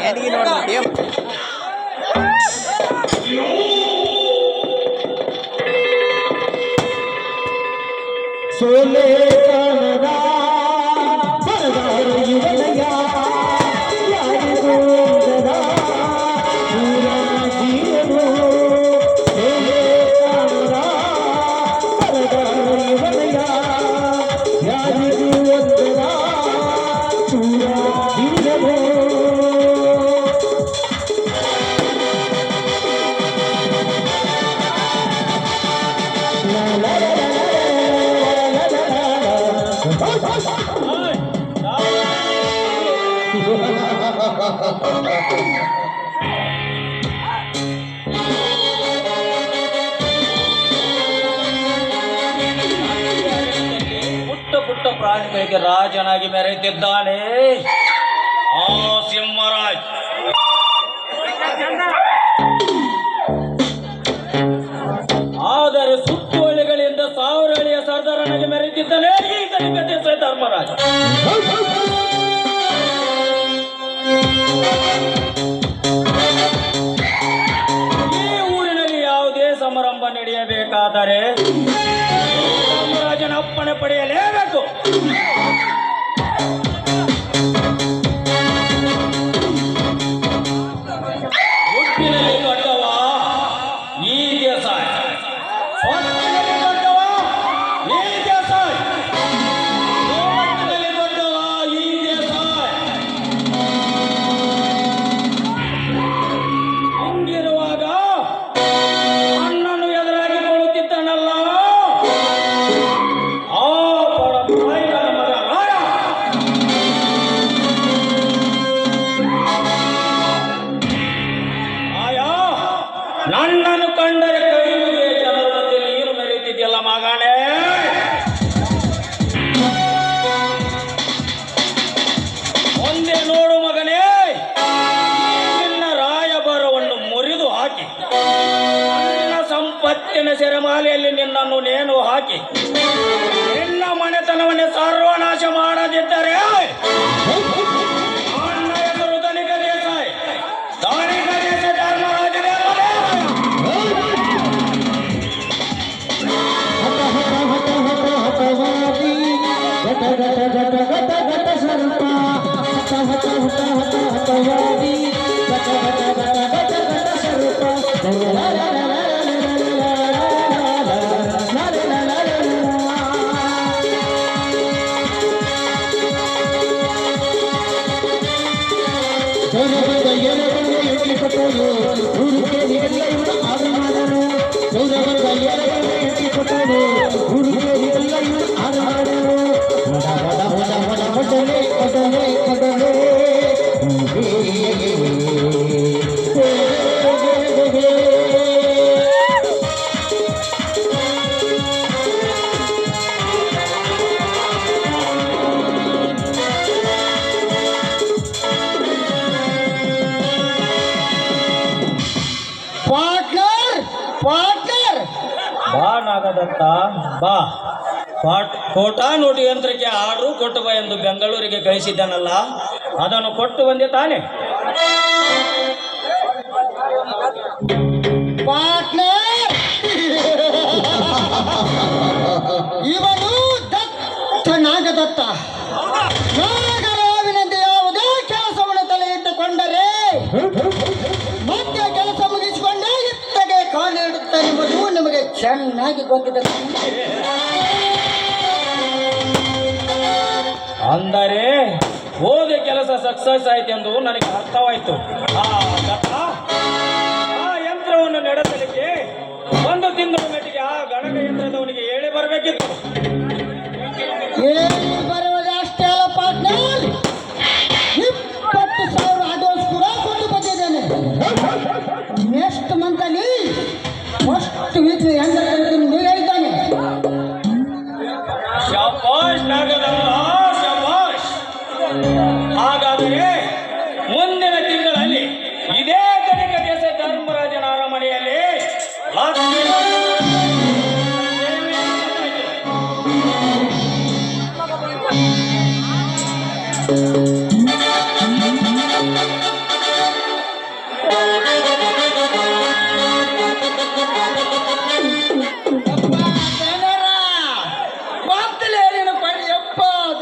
ಹೆಣ್ಣಿಗೆ ನೋಡ್ಬಿಟ್ಟು ಸೋಲೆ ಕಾಣದ ಸರದಾರ ಯುವನಯ ಯಾರಿಗೂ ಅಂದದ ಪೂರ ಜೀವನು ಸೋಲೆ ಕಾಣದ ಸರದಾರ ಯುವನಯ ಯಾರಿಗೂ ಅಂದದ ಪೂರ ಜೀವನು ಪುಟ್ಟ ಪುಟ್ಟ ಪ್ರಾಣಿಗಳಿಗೆ ರಾಜನಾಗಿ ಮೆರೆಯುತ್ತಿದ್ದಾನೆ ಆ ಸಿಂಹರಾಜ್. ಆದರೆ ಸುತ್ತುವಳಿಗಳಿಂದ ಸಾವಿರ ಹಳಿಯ ಸರ್ದಾರನಾಗಿ ಮೆರೆಯುತ್ತಿದ್ದಾನೆ ಈ ಕಲಿಕತೆ ಧರ್ಮರಾಜ. ಈ ಊರಿನಲ್ಲಿ ಯಾವುದೇ ಸಮಾರಂಭ ನಡೆಯಬೇಕಾದರೆ ಧರ್ಮರಾಜನ ಅಪ್ಪಣೆ ಪಡೆಯಲೇಬೇಕು. ಹುಟ್ಟಿನಲ್ಲಿ ದೊಡ್ಡವ ಈ ದೇಸಾಯಿ, ಹೊಟ್ಟಿನಲ್ಲಿ ದೊಡ್ಡವ ಈ ದೇಸಾಯಿ, ಹೊಟ್ಟಿನಲ್ಲಿ ದೊಡ್ಡವ ಈ ದೇಸಾಯಿ. ಹಿಂಗಿರುವಾಗ ಅಣ್ಣನು ಎದುರಾಗಿ ಕೊಳ್ಳುತ್ತಿದ್ದಾನಲ್ಲ ಆ ಪರಮಾಯಿನ ಮಗ ರಾಯ. ಆಯಾ ನನ್ನನ್ನು ಕಂಡರೆ ಕೈ ಮುಗಿಯ ಜನರ ಮಧ್ಯೆ ನೀರು ಮೆರೆಯುತ್ತಿದೆಯಲ್ಲ ಮಗನೇ. ಒಂದೇ ನೋಡು ಮಗನೇ, ನಿನ್ನ ರಾಯಭಾರವನ್ನು ಮುರಿದು ಹಾಕಿ ನನ್ನ ಸಂಪತ್ತಿನ ಸೆರೆಮಾಲೆಯಲ್ಲಿ ನಿನ್ನನ್ನು ನೇಣು ಹಾಕಿ ನಿನ್ನ ಮನೆತನವನ್ನೇ ಸರ್ವನಾಶ ಮಾಡದಿದ್ದರೆ ನನ್ನ ಹೆಸರು ಧನಿಕ ದೇಸಾಯಿ, ಧನಿಕ ದೇಸಾಯಿ ಧರ್ಮರಾಜನೇ ಮನೆ. ಹಠವಾದಿ ಘಟ ಘಟ ಘಟ ಘಟ ಘಟ ಸರ್ಪ ಹಠ ಹಠ ಹಠ ಹಠ ಹಠವಾದಿ ಘಟ ಘಟ ಘಟ ಘಟ ಘಟ ಸರ್ಪ ಹುಡುಕೆ ನಿಗಲ್ಲ ಇವನು ಆರು ಮಾಡನು ಗೌರವರ್ಗ ಎರಡನ್ನು ಎತ್ತಿ ಕೊಟ್ಟರು ಹುಡುಕೆ ನಿಗಲ್ಲ ಇವನು ಆರು ಮಾಡನು ಹೊಡ ಹೊಡ ಹೊಡ ಹೊಡ ಹೊಡಲೆ ಹೊಡಲೆ ಹೊಡಲೆ ಪಾರ್ಟ್ನರ್ ಪಾರ್ಟ್ನರ್ ಬಾ ನಾಗದತ್ತ ಬಾ. ಕೋಟಾ ನೋಟು ಯಂತ್ರಕ್ಕೆ ಆರ್ಡರ್ ಕೊಟ್ಟು ಬಾ ಎಂದು ಬೆಂಗಳೂರಿಗೆ ಕಳಿಸಿದ್ದಾನಲ್ಲ, ಅದನ್ನು ಕೊಟ್ಟು ಬಂದೆ ತಾನೆ. ಪಾರ್ಟ್ನರ್ ಇವನು ದತ್ತ ನಾಗದತ್ತ. ನಾಗರಾವಿನಂತೆ ಯಾವುದೇ ಕೆಲಸವನ್ನು ತಲೆ ಇಟ್ಟುಕೊಂಡರೆ ಮತ್ತೆ ಕೆಲಸ ಮುಗಿಸಿಕೊಂಡೇ ಇತ್ತಗೆ ಕಾಲಿಡುತ್ತಾನೆ ಎಂಬುದು ನಿಮಗೆ ಚೆನ್ನಾಗಿ ಗೊತ್ತಿದೆ. ಅಂದರೆ ಹೋದ ಕೆಲಸ ಸಕ್ಸಸ್ ಆಯ್ತು ಎಂದು ನನಗೆ ಅರ್ಥವಾಯಿತು. ಆ ಯಂತ್ರವನ್ನು ನಡೆಸಲಿಕ್ಕೆ ಒಂದು ತಿಂಗಳ ಮಟ್ಟಿಗೆ ಆ ಗಣಕ ಯಂತ್ರದವನಿಗೆ ಹೇಳಿ ಬರಬೇಕಿತ್ತು. ಹೇಳಿ ಬರುವುದು ಅಷ್ಟೇ ಅಲ್ಲ ಪಾರ್ಟ್ನರ್, 20,000 ಅಡ್ವಾನ್ಸ್ ಕೂಡ ಕೊಟ್ಟು ಬಂದಿದ್ದೇನೆ. ನೆಕ್ಸ್ಟ್ ಮಂತಲ್ಲಿ ಫಸ್ಟ್ ವೀಕ್ ಹೆಂಗ ಹೇಳಿದ್ದಾನೆ. ಶಬಾಷ್ ನಾಗದತ್ತ ಶಬಾಷ್. ಹಾಗಾದರೆ ಮುಂದಿನ ತಿಂಗಳಲ್ಲಿ ಇದೇ ಧನಿಕ ದೇಸಾಯಿ ಧರ್ಮರಾಜನ ಅರಮನೆಯಲ್ಲಿ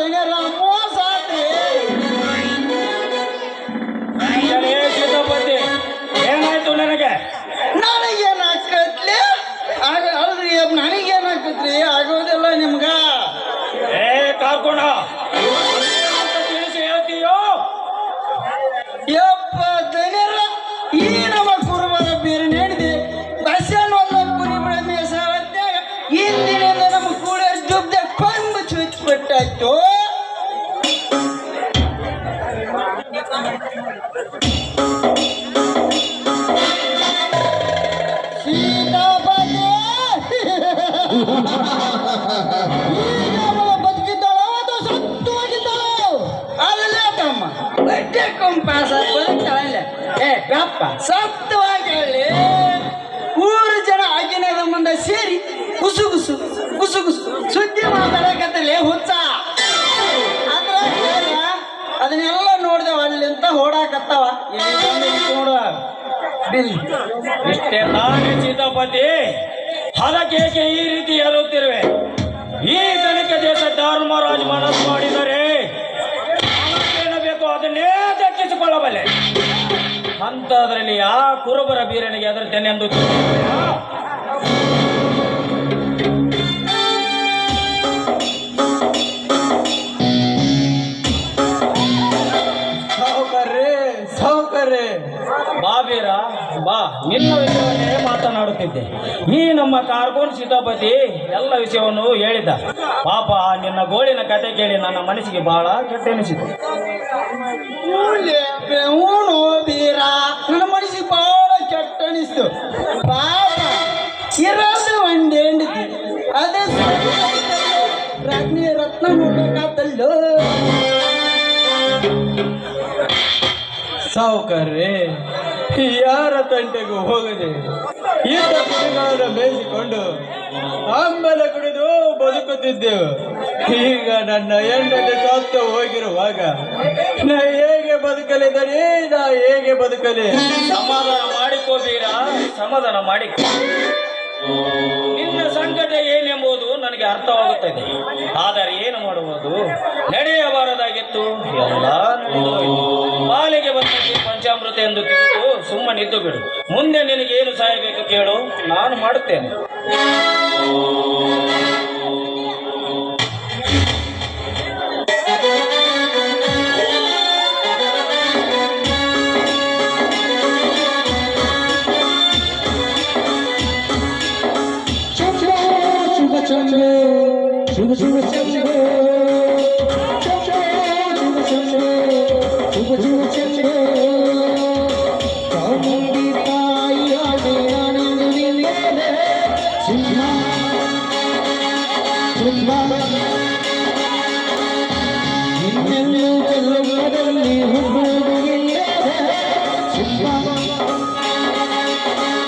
ದನಿಯರ ಮೋಸ ಆತ್ರಿ. ಏ ಸೀತಾಪತಿ ಏನಾಯ್ತು ನನಗೆ? ನನಗೇನಾಕತ್ಲಿ ಅಲ್ರಿ, ನನಗೇನಾಕತ್ರಿ? ಆಗೋದಿಲ್ಲ ನಿಮ್ಗ. ಏ ಕಾಕೋಣ ಅಂತ ತಿಳಿಸಿ ಹೇಳ್ತೀಯೋ? ಯಪ್ಪ ದನಿಯರ, ಈ ನಮ್ಮ ಕುರುಬರ ಬೇರೆ ನಡೆದಿ ಬಸ್ಸನ್ನೊಂದ ಕುರಿ ಬೆಳೆ ಸಾವತ್ಯಾಗ ಇಂದಿನಿಂದ ನಮ್ಮ ಕೂಡ ದುಬ್ದ ಕೊಂಬು ಚುಚ್ಚಿಬಿಟ್ಟಾಯ್ತು. ಸೀತಾಪತಿ ಬದುಕಿದ್ದಾಳೋ ಅಥವಾ ಸತ್ತು ಹೋಗಿದ್ದಾಳೋ? ಅಲ್ಲ ತಮ್ಮ, ಬಡ್ಡೆ ಕೊಂಪಾಸ ಬದುಕ್ತಾಳಲ್ಲ. ಏ ಗಪ್ಪ, ಸತ್ತು ಹೋಗಿ ಊರು ಜನ ಆಗಿನದ ಮುಂದೆ ಸೇರಿ ಗುಸುಗುಸು ಗುಸುಗುಸು ಸುದ್ದಿ ಮಾತಾಡಕತ್ತಲೇ ಹುಚ್ಚ. ಅದನ್ನೆಲ್ಲ ನೋಡ್ದೇವ ಅಲ್ಲಿಂತ ಓಡಾಕತ್ತಾವ. ನೋಡುವ ಇಷ್ಟೇ ತಾನೇ ಸೀತಾಪತಿ, ಅದಕ್ಕೇಕೆ ಈ ರೀತಿ ಹೇಳುತ್ತಿರುವೆ? ಈ ತನಕ ದೇಶ ಧರ್ಮರಾಜ ಮನಸ್ಸು ಮಾಡಿದರೆ ಏನು ಬೇಕೋ ಅದನ್ನೇ ದಕ್ಕಿಸಿಕೊಳ್ಳಬಲ್ಲೆ. ಅಂಥದ್ರಲ್ಲಿ ಆ ಕುರುಬರ ಬೀರನಿಗೆ ಹೆದರ್ತೇನೆ ಎಂದು ತಿಳಿದಿದೆಯಾ? ಸಾವುಕಾರ್ರೆ ಬಾ ಬೀರ ಬಾ, ನಿನ್ನ ವಿಷಯವನ್ನೇ ಮಾತನಾಡುತ್ತಿದ್ದೆ. ಈ ನಮ್ಮ ಕಾರ್ಗೋನ್ ಸೀತಾಪತಿ ಎಲ್ಲ ವಿಷಯವನ್ನು ಹೇಳಿದ. ಪಾಪ ನಿನ್ನ ಗೋಳಿನ ಕತೆ ಕೇಳಿ ನನ್ನ ಮನಸ್ಸಿಗೆ ಬಹಳ ಕೆಟ್ಟ ಎನಿಸಿತು. ಊನು ಬೀರ, ನನ್ನ ಮನಸ್ಸಿಗೆ ಬಹಳ ಕೆಟ್ಟ ಅನಿಸ್ತು. ಪಾಪ ಇರೋದು ಒಂದೇ ಹೆಂಡತಿ, ಅದೇ ರಾಜ್ಞಿ ರತ್ನ ನೋಡ್ಬೇಕಾತಲ್ಲೋ. ಸಾವುಕಾರ್ರೆ, ಯಾರ ತಂಟೆಗೂ ಹೋಗದೆ ಇದ್ದ ಕುರಿಗಳನ್ನು ಮೇಯಿಸಿಕೊಂಡು ಆಂಬಲ ಕುಡಿದು ಬದುಕುತ್ತಿದ್ದೆವು. ಈಗ ನನ್ನ ಹೆಂಡತಿ ಸತ್ತು ಹೋಗಿರುವಾಗ ನಾ ಹೇಗೆ ಬದುಕಲಿದರೆ? ನಾ ಹೇಗೆ ಬದುಕಲಿ? ಸಮಾಧಾನ ಮಾಡಿಕೋ ಬೀರ, ಸಮಾಧಾನ ಮಾಡಿಕೋ. ನಿನ್ನ ಸಂಕಟ ಏನೆಂಬುದು ನನಗೆ ಅರ್ಥವಾಗುತ್ತದೆ. ಆದರೆ ಏನು ಮಾಡುವುದು? ನಡೆಯಬಾರದಾಗಿತ್ತು, ಎಲ್ಲ ಪಾಲಿಗೆ ಬಂದಕ್ಕೆ ಪಂಚಾಮೃತ ಎಂದು ತಿಳಿದು ಸುಮ್ಮನಿದ್ದು ಬಿಡು. ಮುಂದೆ ನಿನಗೆ ಏನು ಸಹಾಯ ಬೇಕು ಕೇಳು, ನಾನು ಮಾಡುತ್ತೇನೆ. ಶುಭ ಶುಭ ಚಂದ್ರ, ಶುಭ ಶುಭ ಚಂದ್ರ, ಚಾಮುಂಡಿ ತಾಯಿಯಾಗಿ ನಾನೆಂದು ನಿನ್ನೆ ಸಿಂಹ ಸಿಂಹ ನಿನ್ನೆಲ್ಲೂ ಚೆಲ್ಲುವುದರಲ್ಲಿ ಹುಬ್ಬುವುದು ಇಲ್ಲೇ ಸಿಂಹ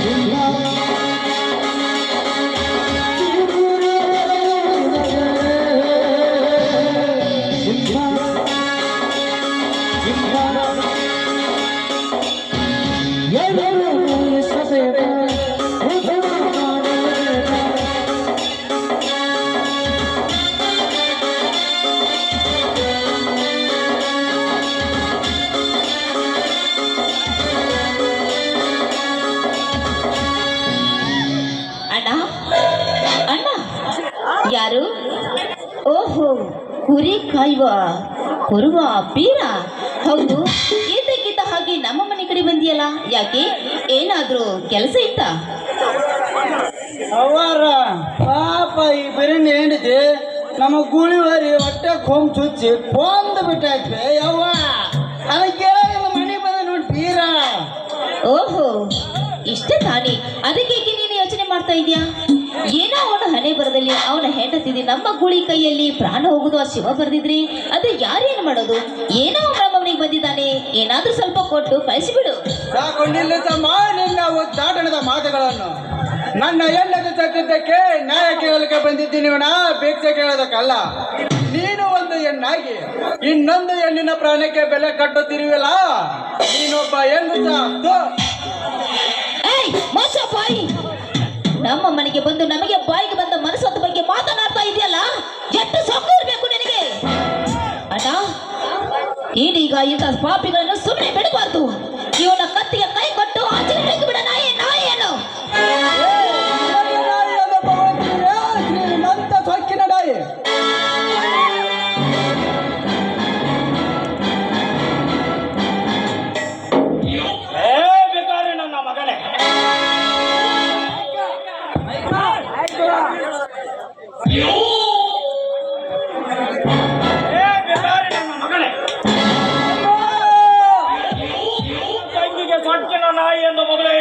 ಸಿಂಹ. ಅಣ್ಣ ಅಣ್ಣ, ಯಾರು? ಓಹೋ, ಕುರಿ ಕಾಯುವ ಕುರುವ ಬೀರ. ಹೌದು, ಇದ್ದಕ್ಕಿದ್ದ ಹಾಗೆ ನಮ್ಮ ಮನೆ ಕಡೆ ಬಂದಿಯಲ್ಲ, ಯಾಕೆ? ಏನಾದ್ರೂ ಕೆಲಸ ಇತ್ತಾ? ಅವರ ಪಾಪ ಈ ಬಿರಿಯಾನಿ ಹೆಂಡತಿ ನಮ್ಮ ಗೂಳಿವಾರಿ ಹೊಟ್ಟೆ ಕೊಂಬ್ ಚುಚ್ಚಿ ಕೊಂದು ಬಿಟ್ಟಾಯ್ತು. ಯವ್ವ ಅದಕ್ಕೆ ಮನೆ ಬಂದ ನೋಡಿ ಬೀರ. ಓಹೋ, ಇಷ್ಟೇ ತಾನೇ? ಅದಕ್ಕೆ ನೀನು ಯೋಚನೆ ಮಾಡ್ತಾ ಇದೀಯಾ? ಏನೋ ಅವನ ಹಣೆ ಬರದಲ್ಲಿ ಅವನ ಹೆಂಡತಿದೆ ನಮ್ಮ ಗುಳಿ ಕೈಯಲ್ಲಿ ಪ್ರಾಣ ಹೋಗುದು ಆ ಶಿವ ಬರೆದಿದ್ರಿ, ಅದು ಯಾರೇನು ಮಾಡೋದು? ಏನೋ ಅವನಿಗೆ ಬಂದಿದ್ದಾನೆ, ಏನಾದ್ರೂ ಸ್ವಲ್ಪ ಕೊಟ್ಟು ಕಳಿಸಿಬಿಡು. ಸಾಕೊಂಡಿಲ್ಲ ತಮ್ಮ ನಿನ್ನ ಉದ್ದಾಟನದ ಮಾತುಗಳನ್ನು. ನನ್ನ ಹೆಣ್ಣದು ಸತ್ತಿದ್ದಕ್ಕೆ ನ್ಯಾಯ ಕೇಳಲಿಕ್ಕೆ ಬಂದಿದ್ದೀನಿ, ಭಿಕ್ಷೆ ಕೇಳೋದಕ್ಕಲ್ಲ. ನೀನು ಒಂದು ಹೆಣ್ಣಾಗಿ ಇನ್ನೊಂದು ಹೆಣ್ಣಿನ ಪ್ರಾಣಕ್ಕೆ ಬೆಲೆ ಕಟ್ಟುತ್ತಿರುವಲ್ಲ, ನೀನೊಬ್ಬ ಹೆಣ್ಣು. ಏಯ್ ಮೋಸ ಬಾಯಿ, ನಮ್ಮ ಮನೆಗೆ ಬಂದು ನಮಗೆ ಬಾಯಿಗೆ ಬಂದ ಮನಸ್ಸದ ಬಗ್ಗೆ ಮಾತನಾಡ್ತಾ ಇದೆಯಲ್ಲ, ಎಷ್ಟು ಸೊಕ್ಕು ಇರಬೇಕು ನಿನಗೆ? ಏನೀಗ ಇಂಥ ಪಾಪಿಗಳನ್ನು ಸುಮ್ಮನೆ ಬಿಡಬಾರ್ದು. ಇವನ ಕತ್ತಿಗೆ ಕೈ ಕೊಟ್ಟು ಆಚರಣೆ ಬಿಡ ನಾಯಿ ನಾಯಿಯನ್ನು. ಶ್ರೀಮಂತ ಸೊಕ್ಕಿನ ನಾಯಿ. ಬೇಕಾದ್ರೆ ನನ್ನ ಮಗನೇ, ಬೇಕಾದ್ರೆ ನನ್ನ ಮಗನೇ, ತಂಗಿಗೆ ಸೊಕ್ಕಿನ ನಾಯಿ ಎಂದು ಮಗಳೇ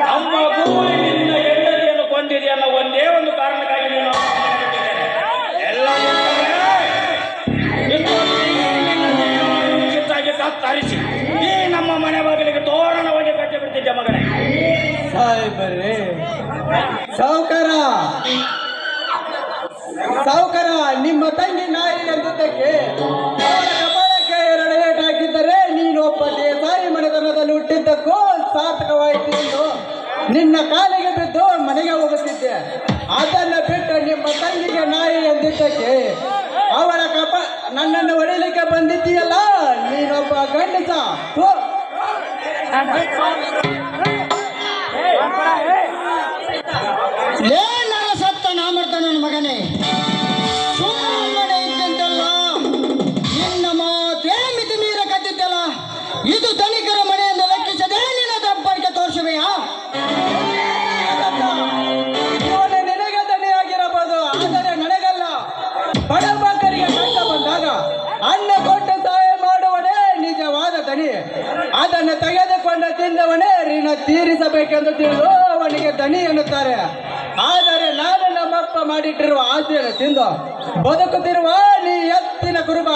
ನಮ್ಮ ಗುರುವಿನಿಂದ ಹೆಂಡತಿಯನ್ನು ಕೊಂದಿದೆ ಅನ್ನೋ ಒಂದೇ ಒಂದು ಕಾರಣಕ್ಕಾಗಿ ನೀನು ಎಲ್ಲ ತರಿಸಿ ಈ ನಮ್ಮ ಮನೆ ಬಾಗಿಲಿಗೆ ತೋರಣವಾಗಿ ಕಟ್ಟಿ ಬಿಡ್ತಿದ್ದೆ ಮಗನೇ. ಸಾಹೇಬರೇ, ಸಾವುಕಾರ ಸಾವುಕಾರ, ನಿಮ್ಮ ತಂಗಿ ನಾಯಿ ಎಂದುದಕ್ಕೆ ಅವಳ ಕಪಾಳಕ್ಕೆ 2 ಏಟು ಹಾಕಿದ್ದರೆ ನೀನೊಬ್ಬ ದೇಸಾಯಿ ಮನೆತನದಲ್ಲಿ ಹುಟ್ಟಿದ್ದಕ್ಕೂ ಸಾರ್ಥಕವಾಯಿತು ಎಂದು ನಿನ್ನ ಕಾಲಿಗೆ ಬಿದ್ದು ಮನೆಗೆ ಹೋಗುತ್ತಿದ್ದೆ. ಅದನ್ನು ಬಿಟ್ಟು ನಿಮ್ಮ ತಂಗಿಗೆ ನಾಯಿ ಎಂದಿದ್ದಕ್ಕೆ ಅವಳ ನನ್ನನ್ನು ಹೊಡಿಲಿಕ್ಕೆ ಬಂದಿದ್ದೀಯಲ್ಲ, ನೀನೊಬ್ಬ ಗಂಡಸ. ನನ್ನ ಸತ್ತ ನಾಮರ್ತ ನನ್ನ ಮಗನೇ, ಸುಮ್ಮನೆ ಇದ್ದಂತೆಲ್ಲ ನಿನ್ನ ಮಾತೇ ಮಿತಿ ಮೀರ ಕದ್ದಿದ್ದಲ್ಲ. ಇದು ಧನಿಕರ ಮನೆಯಿಂದ ಲೆಕ್ಕಿಸದೆ ನಿನ್ನ ದಬ್ಬಳಿಕೆ ತೋರಿಸುವೆಯಾ? ಇವನು ನಿನಗೆ ದಣಿಯಾಗಿರಬಹುದು, ಆದರೆ ನನಗಲ್ಲ. ಬಡಬಗ್ಗರಿಗೆ ಕಷ್ಟ ಬಂದಾಗ ಅನ್ನ ಕೊಟ್ಟು ಸಹಾಯ ಮಾಡುವನೇ ನಿಜವಾದ ದಣಿ. ಅದನ್ನು ತೆಗೆದುಕೊಂಡು ತಿಂದವನೇ ಋಣ ತೀರಿಸಬೇಕೆಂದು ತಿಳಿದು ಅವನಿಗೆ ದಣಿ ಎನ್ನುತ್ತಾರೆ. ಆದರೆ ನಾನು ನಮ್ಮಪ್ಪ ಮಾಡಿಟ್ಟಿರುವ ಆಸ್ತಿಯನ್ನು ತಿಂದು ಬದುಕುತ್ತಿರುವ ನೀ ಎತ್ತಿನ ಕುರುಬ,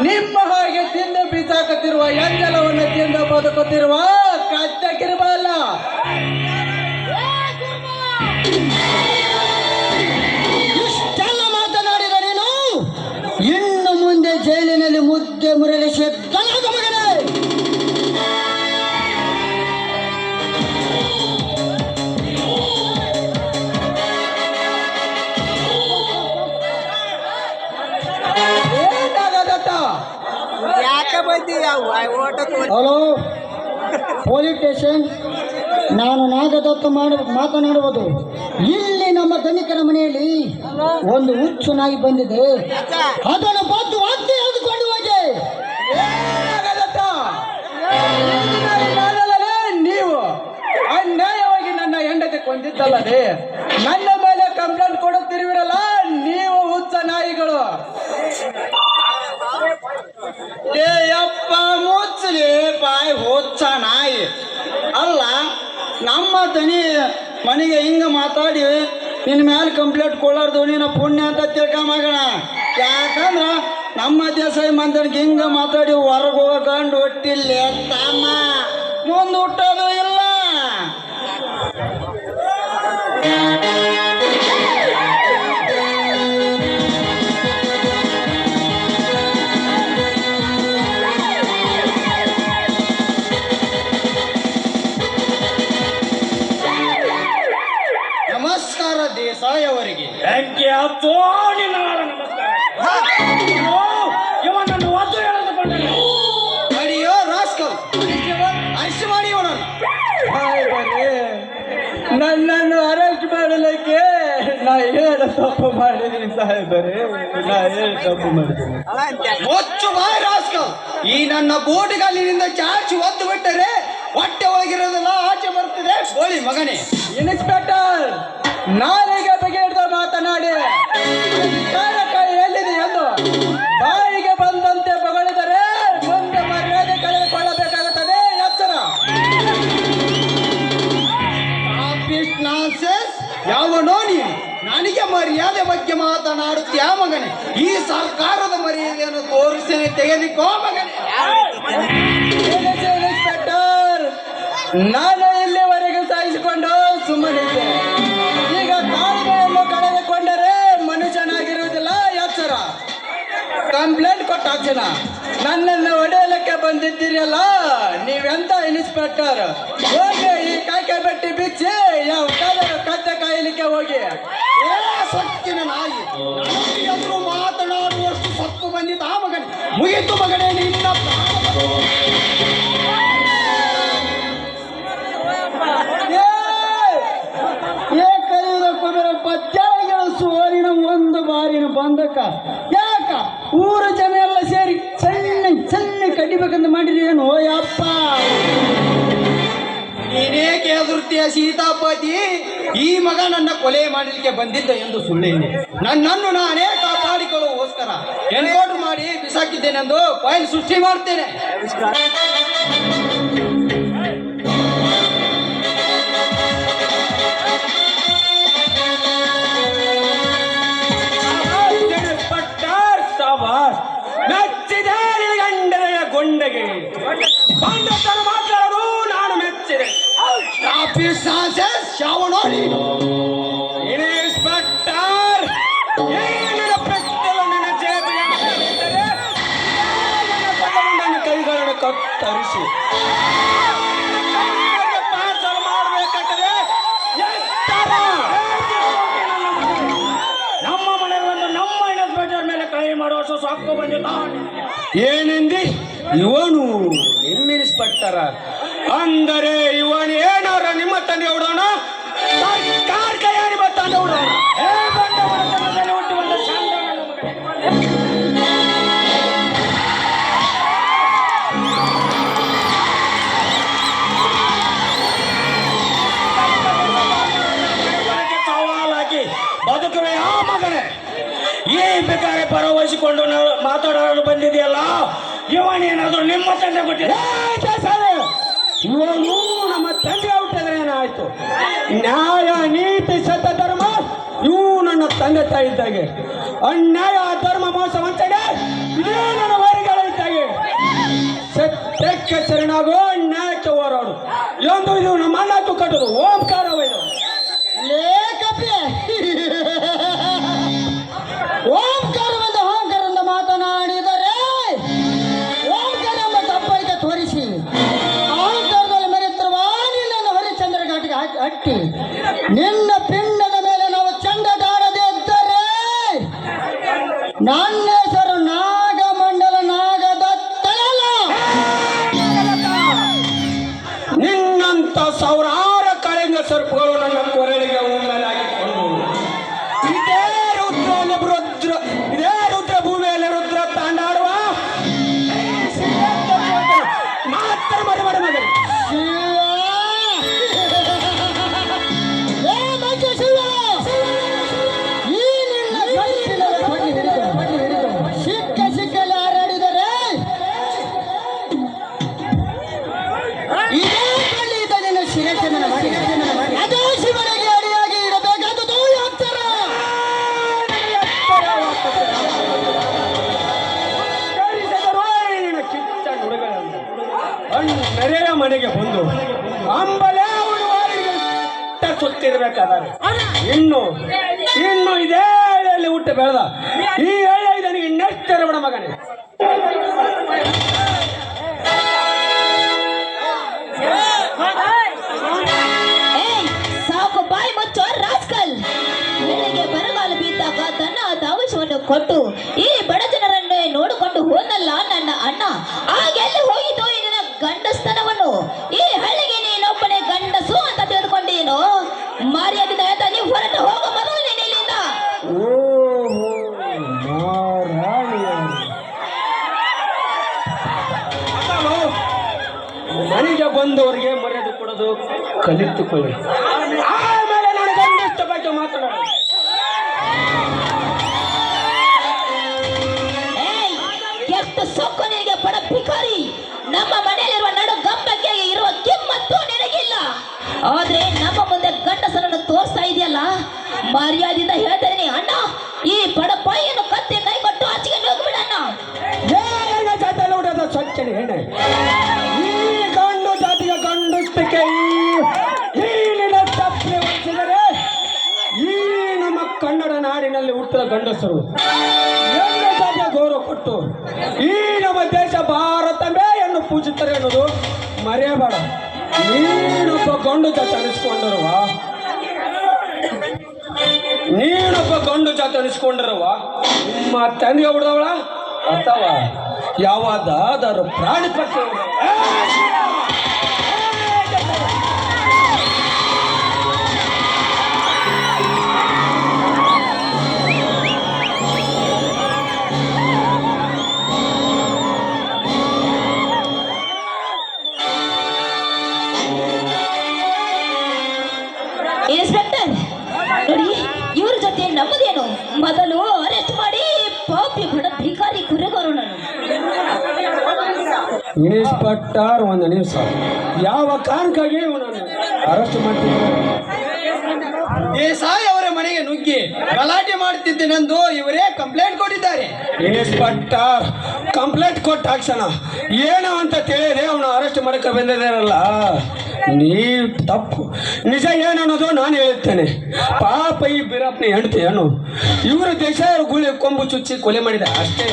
ನಿಮ್ಮ ಹಾಗೆ ತಿಂದು ಬಿಸಾಕುತ್ತಿರುವ ಎಂಜಲವನ್ನು ತಿಂದು ಬದುಕುತ್ತಿರುವ ಕಚ್ಚ ಕಿರುಬ ಅಲ್ಲ. ಇಷ್ಟೆಲ್ಲ ಮಾತನಾಡಿದ ನೀನು ಇನ್ನು ಮುಂದೆ ಜೈಲಿನಲ್ಲಿ ಮುದ್ದೆ ಮುರಳಿ ಸಿದ್ಧನಾದ ಮಗನೇ. Hello, police station. ನಾನು ನಾಗದತ್ತ ಮಾತನಾಡುವುದು. ಇಲ್ಲಿ ನಮ್ಮ ಧನಿಕರ ಮನೆಯಲ್ಲಿ ಒಂದು ಹುಚ್ಚು ನಾಯಿ ಬಂದಿದೆ. ಅದನ್ನು ಬದ್ದು ಹತ್ಯೆ ಎಳೆದುಕೊಂಡು ಹೋಗಿ. ನೀವು ಅನ್ಯಾಯವಾಗಿ ನನ್ನ ಹೆಂಡತಿ ಕೊಂದಿದ್ದಲ್ಲದೆ ನನ್ನ ಮೇಲೆ ಕಂಪ್ಲೇಂಟ್ ಕೊಡುತ್ತಿರುವಿರಲ್ಲ, ನೀವು ಹುಚ್ಚ ನಾಯಿಗಳು. ಯಪ್ಪ ಮುಚ್ಚಲಿ ಬಾಯ್ ಹುಚ್ಚ ನಾಯಿ. ಅಲ್ಲ, ನಮ್ಮ ದನಿ ಮನೆಗೆ ಹಿಂಗೆ ಮಾತಾಡಿ ನಿನ್ನ ಮೇಲೆ ಕಂಪ್ಲೇಂಟ್ ಕೊಡಾರ್ದು ನೀನು ಪುಣ್ಯ ಅಂತ ತಿಳ್ಕೊಂಬಗಣ. ಯಾಕಂದ್ರೆ ನಮ್ಮ ದೇಸಾಯಿ ಮಂದಿಗೆ ಹಿಂಗೆ ಮಾತಾಡಿ ಹೊರಗೆ ಹೋಗಂಡು ಒಟ್ಟಿಲ್ಲ ತಮ್ಮ ಮುಂದೆ ಹುಟ್ಟೋದು ಇಲ್ಲ. ನಮಸ್ಕಾರ ದೇಸಾಯಿ ಅವರಿಗೆ. ಬೆಂಕಿ ಹತ್ತೋ ನಿನ್ನ ನಮಸ್ಕಾರ. ಇವನನ್ನು ಒದ್ದು ಎಳೆದುಕೊಂಡನು. ಅಡಿಯೋ ರಾಸ್ಕಲ್, ಅರಿಸಿ ಮಾಡಿ ಇವನನ್ನು. ನನ್ನನ್ನು ಅರೆಸ್ಟ್ ಮಾಡಲಿಕ್ಕೆ ನಾ ಏನು ತಪ್ಪು ಮಾಡಿದ್ದೀನಿ ಸಾಹೇಬರೇ, ನಾ ಏನು ತಪ್ಪು ಮಾಡಿದ್ದೀನಿ? ಮುಚ್ಚು ಬಾಯ್ ರಾಸ್ಕಲ್. ಈ ನನ್ನ ಬೋಟಿಗಲ್ಲಿನಿಂದ ಚಾಚಿ ಒದ್ದು ಬಿಟ್ಟರೆ ಹೊಟ್ಟೆ ಒಳಗಿರೋದೆಲ್ಲ ಆಚೆ ಬರ್ತಿದೆ ಗೋಳಿ ಮಗನೇ. ಇನ್ಸ್ಪೆಕ್ಟರ್, ನಾಲಿಗೆ ಬಗೆಹಿಡಿದು ಮಾತನಾಡಿ ಕೈ ಎಲ್ಲಿದೆ ಎಂದು ಬಾಯಿಗೆ ಬಂದಂತೆ ಬಗಳಿದರೆ ಮುಂದೆ ಮರ್ಯಾದೆ ಕಳೆದುಕೊಳ್ಳಬೇಕಾಗುತ್ತದೆ. ಎಚ್ಚರ. ಯಾವನೋ ನೀನು ನನಗೆ ಮರ್ಯಾದೆ ಬಗ್ಗೆ ಮಾತನಾಡುತ್ತೀಯ ಮಗನೇ? ಈ ಸರ್ಕಾರದ ಮರ್ಯಾದೆಯನ್ನು ತೋರಿಸಿ ತೆಗೆದುಕೋ ಮಗನೇ. ಇನ್ಸ್ಪೆಕ್ಟರ್, ನಾನು ಇಲ್ಲಿವರೆಗೆ ಸಹಿಸಿಕೊಂಡು ಸುಮ್ಮನಿದ್ದೆ. ಈಗ ತಾಳ್ಮೆಯನ್ನು ಕಳೆದುಕೊಂಡರೆ ಮನುಷ್ಯನಾಗಿರುವುದಿಲ್ಲ. ಎಚ್ಚರ. ಕಂಪ್ಲೇಂಟ್ ಕೊಟ್ಟಾಕ್ಷಣ ನನ್ನನ್ನು ಹೊಡೆಯಲಿಕ್ಕೆ ಬಂದಿದ್ದೀರಲ್ಲ, ನೀವೆಂತ ಇನ್ಸ್ಪೆಕ್ಟರ್? ಹೋಗಿ ಈ ಕಾಕೆ ಬೆಟ್ಟಿ ಬಿಚ್ಚಿ ಯಾವ ಕತ್ತೆ ಕಾಯಲಿಕ್ಕೆ ಹೋಗಿ. ಸೊಕ್ಕಿನ ನಾಯಿ ನನಗೆ ಎದುರು ಮಾತನಾಡುವಷ್ಟು ಸೊಕ್ಕು ಬಂದಿದ್ದ ಆ ಮಗನೇ ಮುಗಿತು ಮಗನೇ ನಿನ್ನ ಕಲಿಯುವುದ ಕುದುರ ಪತ್ಯಾಳಿಗಳ ಸೋಲಿನ ಒಂದು ಬಾರಿನ ಬಂದಕ್ಕ ಯಾಕ ಊರ ಜನ ಎಲ್ಲ ಸೇರಿ ಸಣ್ಣ ಕಡಿಬೇಕಂತ ಮಾಡಿದೇನು ಯಪ್ಪ ನೀನೇಕೆ ಹೆದರುತ್ತೀಯ ಸೀತಾಪತಿ ಈ ಮಗ ನನ್ನ ಕೊಲೆ ಮಾಡಲಿಕ್ಕೆ ಬಂದಿದ್ದ ಎಂದು ಸುಳ್ಳೇನೆ ನನ್ನನ್ನು ನಾನೇ ಕಾಪಾಡಿಕೊಳ್ಳುವಗೋಸ್ಕರ ಎನ್ಕೌಂಟರ್ ಮಾಡಿ ಬಿಸಾಕಿದ್ದೇನೆಂದು ಫೈಲ್ ಸೃಷ್ಟಿ ಮಾಡ್ತೇನೆ ಮೆಚ್ಚಿದೆ ಗಂಡನೆಯ ಗೊಂಡೆಗೆ ಬಂಡತನ ಮಾತಾಡೋದು ನಾನು ಮೆಚ್ಚಿದೆ ಇನ್ಸ್ಪೆಕ್ಟರ್ ಏನಿನ ಪೆಟ್ಟಲು ನನ್ನ ಜೇಬಿಗೆ ಹಾಕಿದ್ದರೆ ನನ್ನ ಕೈಗಳನ್ನು ಕತ್ತರಿಸಿ ಪಾರ್ಸಲ್ ಮಾಡಬೇಕಾದರೆ ನಮ್ಮ ಮನೆಗೆ ಬಂದು ನಮ್ಮ ಇನ್ಸ್ಪೆಕ್ಟರ್ ಮೇಲೆ ಕೈ ಮಾಡುವ ಸಾಕು ಬಂದಿದ್ದ ಏನೆಂದಿ ಇವನು ನಿಮ್ಮ ಇನ್ಸ್ಪೆಕ್ಟರ್ ಅಂದರೆ ಇವನು ಏನಾರ ನಿಮ್ಮ ತಂದೆ ಹೊಡೋಣ ಸರ್ಕಾರ ಕೈ ನಿಮ್ಮ ತಂದೆ ಹೊಡೋಣ ಹುಟ್ಟಿ ಬಂದ ಸವಾಲಾಗಿ ಬದುಕುವೆ ಆ ಮಗನೇ ಈ ಬೇಕಾರೆ ಪರವಹಿಸಿಕೊಂಡು ಮಾತಾಡಲು ಬಂದಿದೆಯಲ್ಲ ಇವನೇನಾದ್ರು ನಿಮ್ಮ ತಂದೆ ಕೊಟ್ಟಿದ್ದ ಇವನು ನಮ್ಮ ತಂದೆ ಹುಟ್ಟಿದ್ರೆ ಏನಾಯ್ತು ನ್ಯಾಯ ನೀತಿ ಸತ್ಯ ಧರ್ಮ ಇವು ನನ್ನ ತಂದೆ ತಾಯಿ ಇದ್ದಾಗೆ ಅನ್ಯಾಯ ಧರ್ಮ ಮೋಸ ವಂಚನೆ ಇದೇ ನನ್ನ ವೈರಿಗಳ ಇದ್ದಾಗೆ ಸತ್ಯಕ್ಕೆ ಶರಣಾಗೋ ನ್ಯಾಯಕ್ಕೆ ಹೋರಾಡು ಎಂದು ಇದು ನಮ್ಮ ಅಣ್ಣ ಕಟ್ಟದು ಓಂಕಾರವೈದು ಓಂಕಾರವೆಂದು ಅಹಂಕಾರದಿಂದ ಮಾತನಾಡಿದರೆ ಓಂಕಾರ ಎಂಬ ತಪ್ಪಳಿಕೆ ತೋರಿಸಿ ಅಹಂಕಾರದಲ್ಲಿ ಮೆರೆತಿರುವ ನಿನ್ನನ್ನು ಹರಿಶ್ಚಂದ್ರ ಘಾಟಿಗೆ ಹಟ್ಟಿ ನಿನ್ನ ಪಿಂಡದ ಮೇಲೆ ನಾವು ಚಂಡದಾಡದೆ ಇದ್ದರೆ ನನ್ನ ಹೆಸರು ನಾಗಮಂಡಲ ನಾಗದತ್ತನಲ್ಲ ನಿನ್ನಂತ ಸಾವಿರಾರು ಕಳೆಂಗ ಸರ್ಪಗಳು ನನ್ನ ಕೊರಳಿಗೆ ಉಮ್ಮೆಲಾಗಿಕೊಂಡು ಇದೇ ರುದ್ರ ಭೂಮಿಯಲ್ಲಿ ರುದ್ರ ತಾಂಡಾಡುವ ಮಾತ್ರ ಮರಿ ಮಗನೇ ಸಿಕ್ಕ ಸಿಕ್ಕಲ್ಲಿ ಹಾರಾಡಿದರೆ ಇದೇ ಕಲ್ಲಿದ್ದ ನಿನ್ನ ಶಿರಚನ ಮಾಡಿ ಅದೇ ಶಿವನಿಗೆ ಅಡಿಯಾಗಿ ಇರಬೇಕಾದದು ಯಾತ್ತರ ನೆರೆಯ ಮನೆಗೆ ಬಂದು ಅಂಬಲೇ ಸುತ್ತಿರ್ಬೇಕಾದ್ರೆ ಇನ್ನು ಇದೇ ಎಳೆಯಲ್ಲಿ ಹುಟ್ಟು ಬೆಳೆದ ಈ ಎಳೆ ಇದನಿಗೆ ಇನ್ನೆಷ್ಟರ ಬಿಡ ಮಗನೇ ಸಾಕು ಬಾಯಿ ಮುಚ್ಚೋ ರಾಸ್ಕಲ್ ನಿನಗೆ ಬರಗಾಲ ಬಿದ್ದಾಗ ತನ್ನ ಆವೇಶವನ್ನು ಕೊಟ್ಟು ಈ ಬಡ ಜನರನ್ನು ನೋಡಿಕೊಂಡು ಹೋದಲ್ಲ ನನ್ನ ಅಣ್ಣ ಆಗೆಲ್ಲಿ ಹೋಯಿತು ಈ ನಿನ್ನ ಗಂಡಸ್ತನವನ್ನು ಈ ಹಳ್ಳಿಗೆ ನೀನೊಬ್ಬನೇ ಗಂಡಸು ಅಂತ ತಿಳಿದುಕೊಂಡೇನು ಮರ್ಯಾದಿಂದ ಆಯ್ತಾ ನೀವು ಹೊರಟು ಹೋಗೋ ಮೊದಲು ನೀನು ಇಲ್ಲಿಂದ ಮನೆಗೆ ಬಂದವರಿಗೆ ಮರ್ಯಾದೆ ಕೊಡೋದು ಕಲಿತುಕೊಳ್ಳಿ ಆಮೇಲೆ ನಾನು ಗಂಡಸ್ತ ಬಗ್ಗೆ ಮಾತನಾಡ ಎಷ್ಟು ಸೊಕ್ಕು ನಿನಗೆ ಬಡ ಭಿಕಾರಿ ನಮ್ಮ ಮನೆಯಲ್ಲಿರುವ ನಡು ಗಂಬಕ್ಕೆ ಇರುವ ಕಿಮ್ಮತ್ತು ನಿನಗಿಲ್ಲ ಆದ್ರೆ ನಮ್ಮ ಮುಂದೆ ಗಂಡಸರನ್ನು ತೋರಿಸ್ತಾ ಇದೆಯಲ್ಲ ಮರ್ಯಾದಿಂದ ಹೇಳ್ತೇನೆ ಅಣ್ಣ ಈ ಬಡಪಾಯಿಯನ್ನು ಕತ್ತೆ ಕೈ ಕೊಟ್ಟು ಆಚೆಗೆ ಹೋಗ್ಬಿಡಣ್ಣ ಜಾತಿಯಲ್ಲಿ ಹುಟ್ಟದ ಸ್ವಚ್ಛನೆ ಹೆಣ್ಣೆ ಈ ಗಂಡು ಜಾತಿಗೆ ಗಂಡಸ್ತಿಕೆ ಈ ನಿನ್ನ ತಪ್ಪನೆ ಹೊರಿಸಿದರೆ ಈ ನಮ್ಮ ಕನ್ನಡ ನಾಡಿನಲ್ಲಿ ಹುಟ್ಟಿದ ಗಂಡಸರು ಎಲ್ಲ ಜಾತಿಯ ಗೌರವ ಕೊಟ್ಟು ಈ ನಮ್ಮ ದೇಶ ಭಾರತಮೇಯನ್ನು ಪೂಜಿಸುತ್ತಾರೆ ಅನ್ನೋದು ಮರೆಯಬೇಡ ನೀನೊಬ್ಬ ಗಂಡು ಜಾತಿ ಅನಿಸ್ಕೊಂಡರುವ ನೀನೊಬ್ಬ ಗಂಡು ಜಾತಿ ಅನಿಸ್ಕೊಂಡಿರುವ ನಿಮ್ಮ ತಂದೆ ಹೊಡೆದವಳ ಅಥವಾ ಯಾವ್ದಾದರೂ ಪ್ರಾಣಿ ಪಕ್ಷಿ ಇನ್ಸ್ಪೆಕ್ಟರ್ ನೋಡಿ, ಇವ್ರ ಜೊತೆ ನಮ್ಮದೇನು? ಮೊದಲು ಅರೆಸ್ಟ್ ಮಾಡಿ ಪಾಪಿ ಬಡ ಭಿಕಾರಿ ಕುರೆಗೋರೋಣನು. ಇನ್ಸ್ಪೆಕ್ಟರ್ ಒಂದು ನಿಮಿಷ, ಯಾವ ಕಾರಣಕ್ಕಾಗಿ ಇವನನ್ನು ಅರೆಸ್ಟ್ ಮಾಡ್ತಿದ್ದಾರೆ? ದೇಸಾಯಿ ಅವರ ಮನೆಗೆ ನುಗ್ಗಿ ಗಲಾಟೆ ಮಾಡುತ್ತಿದ್ದೇನೆಂದು ಇವರೇ ಕಂಪ್ಲೇಂಟ್ ಕೊಟ್ಟಿದ್ದಾರೆ. ಇನ್ಸ್ಪೆಕ್ಟರ್ ಕಂಪ್ಲೇಂಟ್ ಕೊಟ್ಟ ತಕ್ಷಣ ಏನು ಅಂತ ತಿಳಿಯದೆ ಅವನು ಅರೆಸ್ಟ್ ಮಾಡಕ್ಕೆ ಬಂದಿದ್ದಾರಲ್ಲ, ನೀವು ತಪ್ಪು. ನಿಜ ಏನನ್ನೋದು ನಾನು ಹೇಳುತ್ತೇನೆ. ಪಾಪ ಈ ಬೀರಪ್ಪನ ಹೆಂಡತಿ ಏನು ಇವರು ದೇಶ ಗುಳಿ ಕೊಂಬು ಚುಚ್ಚಿ ಕೊಲೆ ಮಾಡಿದ ಅಷ್ಟೇ.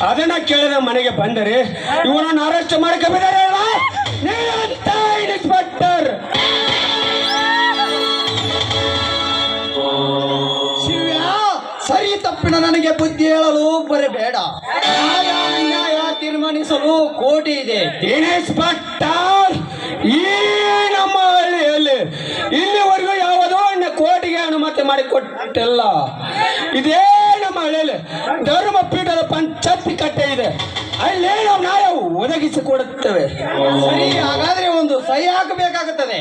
ಅದನ್ನ ಕೇಳಿದ ಮನೆಗೆ ಬಂದರೆ ಇವನನ್ನು ಅರೆಸ್ಟ್ ಮಾಡಕ್ಕೆ ಬಂದಿದ್ದಾರಲ್ಲ, ನೀವಂತ ಇನ್ಸ್ಪೆಕ್ಟರ್. ಶಿವ್ಯ, ಸರಿ ತಪ್ಪಿನ ನನಗೆ ಬುದ್ಧಿ ಹೇಳಲು ಬರಬೇಡ. ನ್ಯಾಯ ಅನ್ಯಾಯ ತೀರ್ಮಾನಿಸಲು ಕೋಟಿ ಇದೆ. ಇನ್ಸ್ಪೆಕ್ಟರ್, ಈ ನಮ್ಮ ಹಳ್ಳಿಯಲ್ಲಿ ಇಲ್ಲಿವರೆಗೂ ಯಾವುದೋ ಕೋರ್ಟಿಗೆ ಅನುಮತಿ ಮಾಡಿಕೊಟ್ಟಿಲ್ಲ. ಇದೇ ನಮ್ಮ ಹಳ್ಳಿಯಲ್ಲಿ ಧರ್ಮಪೀಠದ ಪಂಚಾಯತಿ ಕಟ್ಟೆ ಇದೆ, ಅಲ್ಲಿ ನಾವು ಒದಗಿಸಿಕೊಡುತ್ತೇವೆ. ಸರಿ, ಹಾಗಾದ್ರೆ ಒಂದು ಸಹಿ ಹಾಕಬೇಕಾಗುತ್ತದೆ.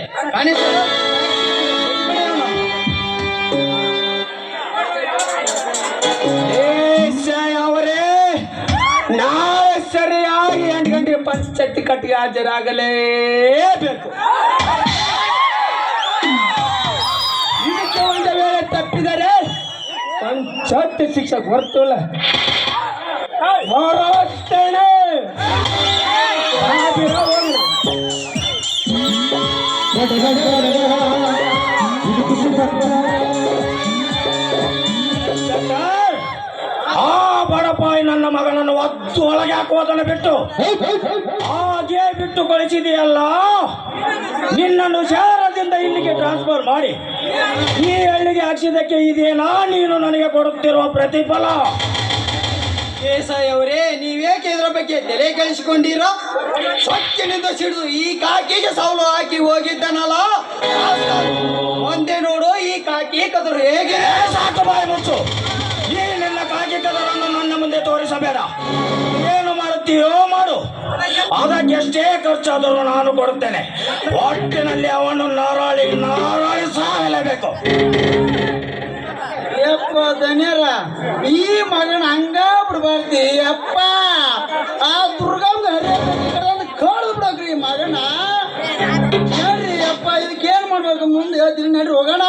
ಅವರೇ, ನಾಳೆ ಸರಿಯಾಗಿ 8 ಗಂಟೆಗೆ ಪಂಚಾಯತಿ ಕಟ್ಟಿಗೆ ಹಾಜರಾಗಲೇಬೇಕು. ಇದಕ್ಕೆ ಒಂದು ವೇಳೆ ತಪ್ಪಿದರೆ ಪಂಚಾಯತಿ ಶಿಕ್ಷೆ ಗೊತ್ತಿಲ್ಲ ಹೊರತೇನೆ. ಆ ಬಡಪಾಯಿ ನನ್ನ ಮಗನನ್ನು ಒದ್ದು ಒಳಗೆ ಹಾಕುವುದನ್ನು ಬಿಟ್ಟು ಹಾಗೆ ಬಿಟ್ಟು ಕಳಿಸಿದೆಯಲ್ಲ, ನಿನ್ನನ್ನು ಶಹರದಿಂದ ಇಲ್ಲಿಗೆ ಟ್ರಾನ್ಸ್ಫರ್ ಮಾಡಿ ಈ ಹಳ್ಳಿಗೆ ಹಾಕಿಸಿದ್ದಕ್ಕೆ ಇದೇನಾ ನೀನು ನನಗೆ ಕೊಡುತ್ತಿರುವ ಪ್ರತಿಫಲ? ದೇಸಾಯಿ ಅವರೇ, ನೀವೇಕೆ ಇದರ ಬಗ್ಗೆ ತಲೆ ಕೆಡಿಸಿಕೊಂಡಿರೋ? ಸೊಕ್ಕಿನಿಂದ ಸಿಡಿದು ಈ ಕಾಕಿಗೆ ಸೌಲು ಹಾಕಿ ಹೋಗಿದ್ದಾನಲ್ಲ, ಒಂದೇ ನೋಡು ಈ ಕಾಕಿ ಕದರು ಹೇಗೆ. ಸಾಕು, ಬಾಯಿ ಮುಚ್ಚು. ಈ ನಿನ್ನ ಕಾಕಿ ಕದರನ್ನು ನನ್ನ ಮುಂದೆ ತೋರಿಸಬೇಡ. ಏನು ಮಾಡುತ್ತೀಯೋ ಮಾಡು, ಅದಕ್ಕೆ ಎಷ್ಟೇ ಖರ್ಚಾದರೂ ನಾನು ಕೊಡುತ್ತೇನೆ. ಒಟ್ಟಿನಲ್ಲಿ ಅವನು ನಾರಾಳಿ ಸಾಗಲೇಬೇಕು. ಯಪ್ಪ ಧನ್ಯರ, ಈ ಮಗನ ಹಂಗ ಬಿಡ್ಬಾರ್ದಿ ಅಪ್ಪ. ಆ ದುರ್ಗಮ್ಮ ಹರಿಯಾಣ ಕಳ್ದು ಬಿಡಕ್ರಿ ಈ ಮಗನ. ಹೇಳ್ರಿ ಅಪ್ಪ, ಇದಕ್ಕೇನ್ ಮಾಡ್ಬೇಕು ಮುಂದೆ ಹೇಳ್ತೀನಿ, ನಡ್ರಿ ಹೋಗೋಣ.